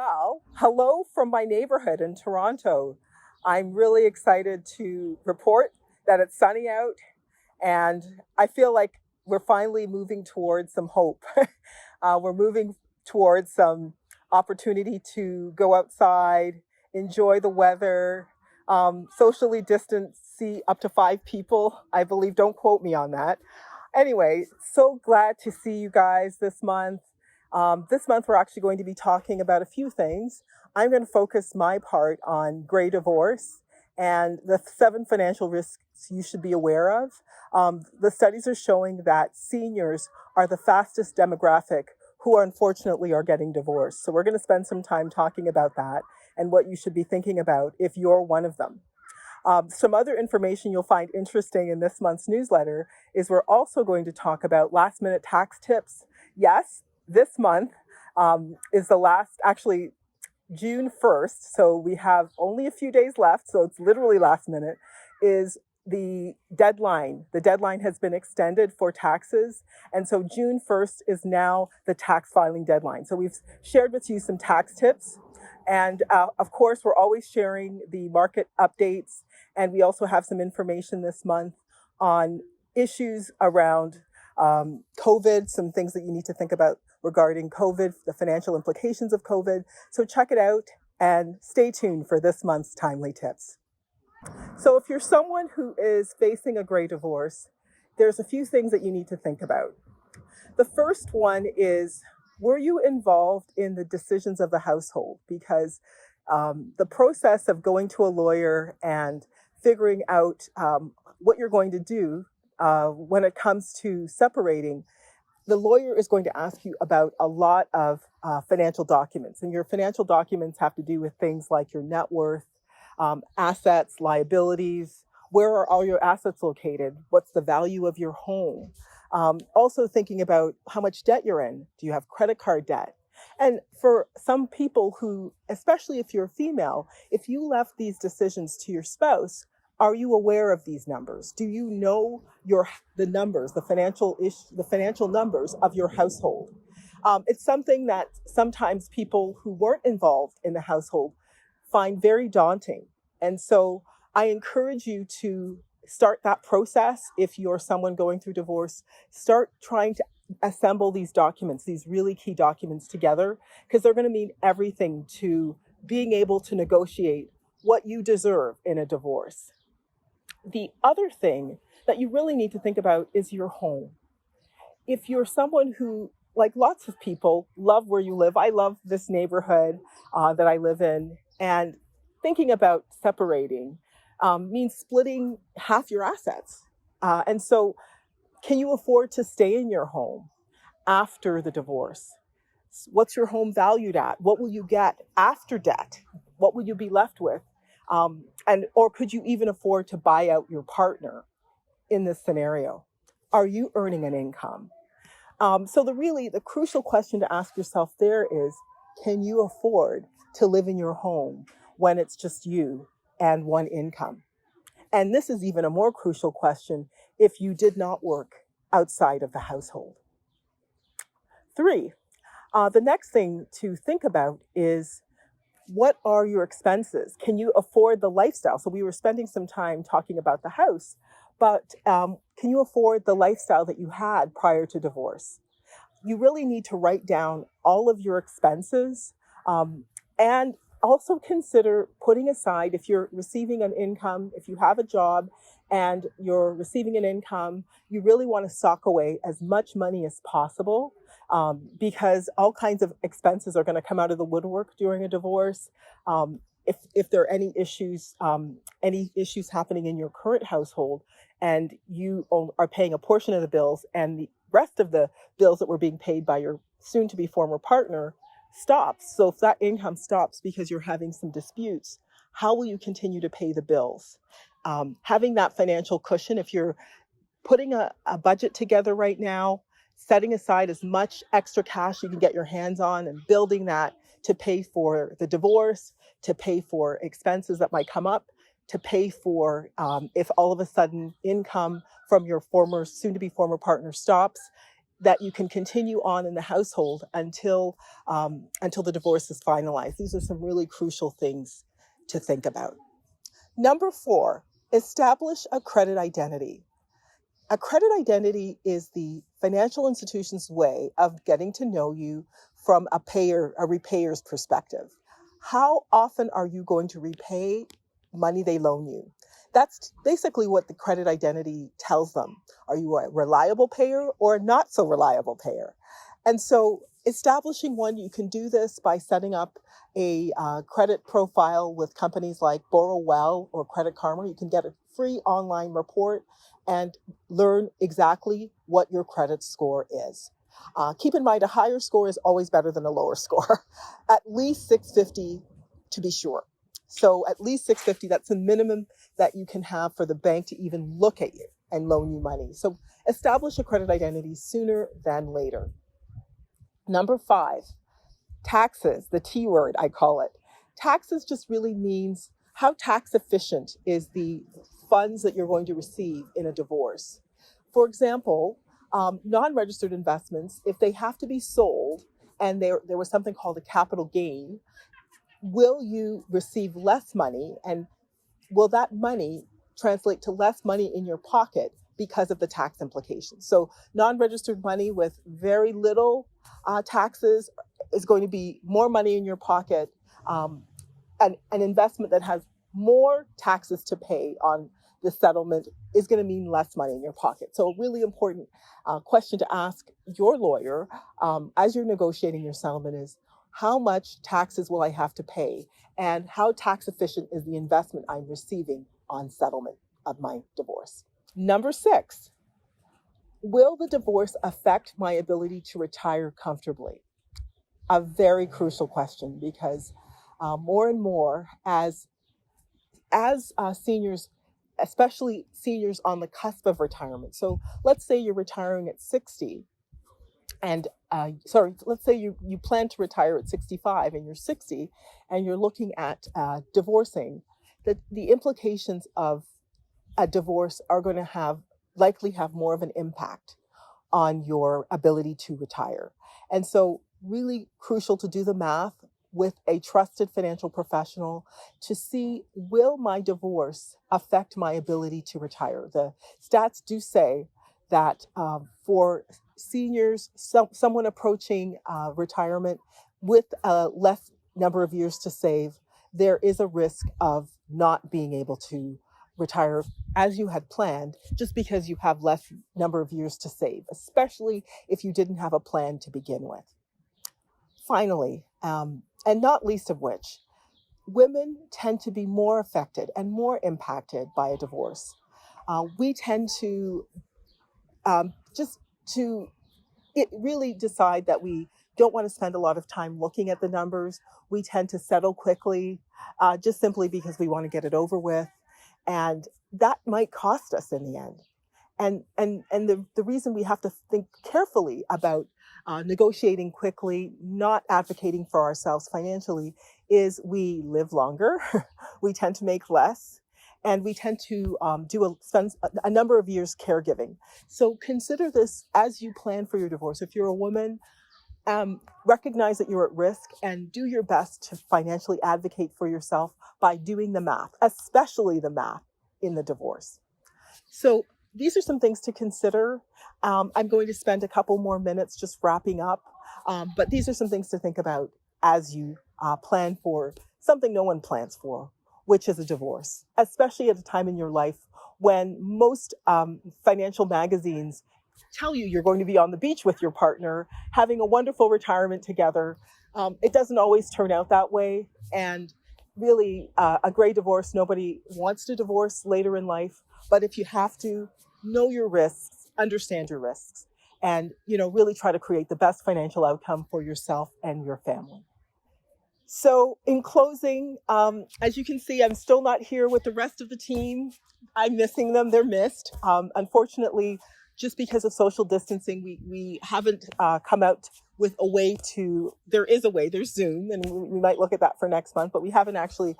Well, hello from my neighborhood in Toronto. I'm really excited to report that it's sunny out, and I feel like we're finally moving towards some hope. We're moving towards some opportunity to go outside, enjoy the weather, socially distance, see up to 5 people, I believe. Don't quote me on that. Anyway, so glad to see you guys this month. This month, we're actually going to be talking about a few things. I'm going to focus my part on gray divorce and the 7 financial risks you should be aware of. The studies are showing that seniors are the fastest demographic who unfortunately are getting divorced. So we're going to spend some time talking about that and what you should be thinking about if you're one of them. Some other information you'll find interesting in this month's newsletter is we're also going to talk about last minute tax tips. Yes, this month is the last, actually June 1st, so we have only a few days left, so it's literally last minute, is the deadline. The deadline has been extended for taxes, and so June 1st is now the tax filing deadline. So we've shared with you some tax tips, and of course, we're always sharing the market updates, and we also have some information this month on issues around COVID, some things that you need to think about regarding COVID, the financial implications of COVID. So check it out and stay tuned for this month's timely tips. So if you're someone who is facing a gray divorce, there's a few things that you need to think about. The first one is, were you involved in the decisions of the household? Because the process of going to a lawyer and figuring out what you're going to do when it comes to separating, the lawyer is going to ask you about a lot of financial documents. And your financial documents have to do with things like your net worth, assets, liabilities, where are all your assets located, what's the value of your home. Also thinking about how much debt you're in. Do you have credit card debt? And for some people who, especially if you're female, if you left these decisions to your spouse, are you aware of these numbers? Do you know the numbers, the financial numbers of your household? It's something that sometimes people who weren't involved in the household find very daunting. And so I encourage you to start that process. If you're someone going through divorce, start trying to assemble these documents, these really key documents together, because they're going to mean everything to being able to negotiate what you deserve in a divorce. The other thing that you really need to think about is your home. If you're someone who, like lots of people, love where you live, I love this neighborhood that I live in, and thinking about separating means splitting half your assets. And so can you afford to stay in your home after the divorce? What's your home valued at? What will you get after debt? What will you be left with? Or could you even afford to buy out your partner in this scenario? Are you earning an income? So the crucial question to ask yourself there is, can you afford to live in your home when it's just you and one income? And this is even a more crucial question if you did not work outside of the household. 3, the next thing to think about is, what are your expenses? Can you afford the lifestyle? So we were spending some time talking about the house, but can you afford the lifestyle that you had prior to divorce? You really need to write down all of your expenses and also consider putting aside, if you're receiving an income, if you have a job and you're receiving an income, you really want to sock away as much money as possible. Because all kinds of expenses are going to come out of the woodwork during a divorce. If there are any issues happening in your current household, and you are paying a portion of the bills, and the rest of the bills that were being paid by your soon-to-be former partner stops. So if that income stops because you're having some disputes, how will you continue to pay the bills? Having that financial cushion, if you're putting a budget together right now, setting aside as much extra cash you can get your hands on and building that to pay for the divorce, to pay for expenses that might come up, to pay for if all of a sudden income from your soon-to-be former partner stops. that you can continue on in the household until the divorce is finalized. These are some really crucial things to think about. Number 4, establish a credit identity. A credit identity is the financial institution's way of getting to know you from a repayer's perspective. How often are you going to repay money they loan you? That's basically what the credit identity tells them. Are you a reliable payer or a not so reliable payer? And so establishing one, you can do this by setting up a credit profile with companies like Borrow Well or Credit Karma. You can get a free online report and learn exactly what your credit score is. Keep in mind, a higher score is always better than a lower score. At least 650 to be sure. So at least 650, that's the minimum that you can have for the bank to even look at you and loan you money. So establish a credit identity sooner than later. Number 5, taxes, the T word, I call it. Taxes just really means how tax efficient is the funds that you're going to receive in a divorce. For example, non-registered investments, if they have to be sold and there was something called a capital gain, will you receive less money, and will that money translate to less money in your pocket because of the tax implications? So non-registered money with very little taxes is going to be more money in your pocket. An investment that has more taxes to pay on the settlement is going to mean less money in your pocket. So a really important question to ask your lawyer as you're negotiating your settlement is, how much taxes will I have to pay? And how tax efficient is the investment I'm receiving on settlement of my divorce? Number 6, will the divorce affect my ability to retire comfortably? A very crucial question, because more and more as seniors, especially seniors on the cusp of retirement. So let's say you're retiring at 60 and let's say you plan to retire at 65 and you're 60 and you're looking at divorcing. The implications of a divorce are going to likely have more of an impact on your ability to retire. And so really crucial to do the math with a trusted financial professional to see, will my divorce affect my ability to retire? The stats do say that for seniors, someone approaching retirement with a less number of years to save, there is a risk of not being able to retire as you had planned, just because you have less number of years to save, especially if you didn't have a plan to begin with. Finally, and not least of which, women tend to be more affected and more impacted by a divorce. We tend to really decide that we don't want to spend a lot of time looking at the numbers. We tend to settle quickly, just simply because we want to get it over with. And that might cost us in the end. And the reason we have to think carefully about negotiating quickly, not advocating for ourselves financially, is we live longer, we tend to make less, and we tend to spend a number of years caregiving. So consider this as you plan for your divorce. If you're a woman, recognize that you're at risk and do your best to financially advocate for yourself by doing the math, especially the math in the divorce. So these are some things to consider. I'm going to spend a couple more minutes just wrapping up, but these are some things to think about as you plan for something no one plans for, which is a divorce, especially at a time in your life when most financial magazines tell you you're going to be on the beach with your partner, having a wonderful retirement together. It doesn't always turn out that way. And really, a great divorce, nobody wants to divorce later in life. But if you have to, know your risks, understand your risks, and really try to create the best financial outcome for yourself and your family. So in closing, as you can see, I'm still not here with the rest of the team. I'm missing them. They're missed. Unfortunately, just because of social distancing, we haven't come out with a way there's Zoom, and we might look at that for next month, but we haven't actually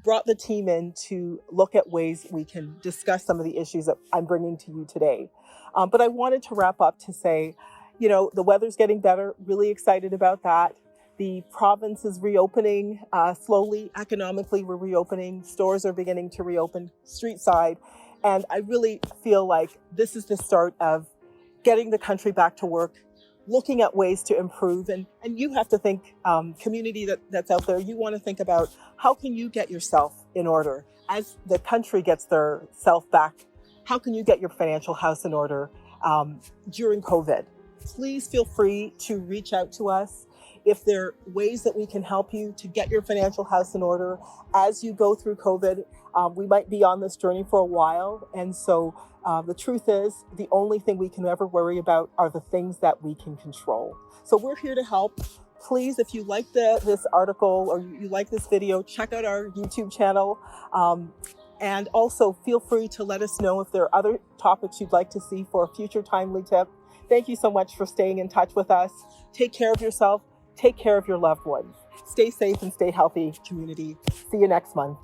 brought the team in to look at ways we can discuss some of the issues that I'm bringing to you today. But I wanted to wrap up to say, The weather's getting better, really excited about that. The province is reopening slowly. Economically, we're reopening. Stores are beginning to reopen street side. And I really feel like this is the start of getting the country back to work, looking at ways to improve. And you have to think, community that's out there, you want to think about how can you get yourself in order as the country gets their self back. How can you get your financial house in order during COVID? Please feel free to reach out to us. If there are ways that we can help you to get your financial house in order as you go through COVID, we might be on this journey for a while. And so the truth is, the only thing we can ever worry about are the things that we can control. So we're here to help. Please, if you like this article or you like this video, check out our YouTube channel. And also feel free to let us know if there are other topics you'd like to see for a future timely tip. Thank you so much for staying in touch with us. Take care of yourself. Take care of your loved ones. Stay safe and stay healthy, community. See you next month.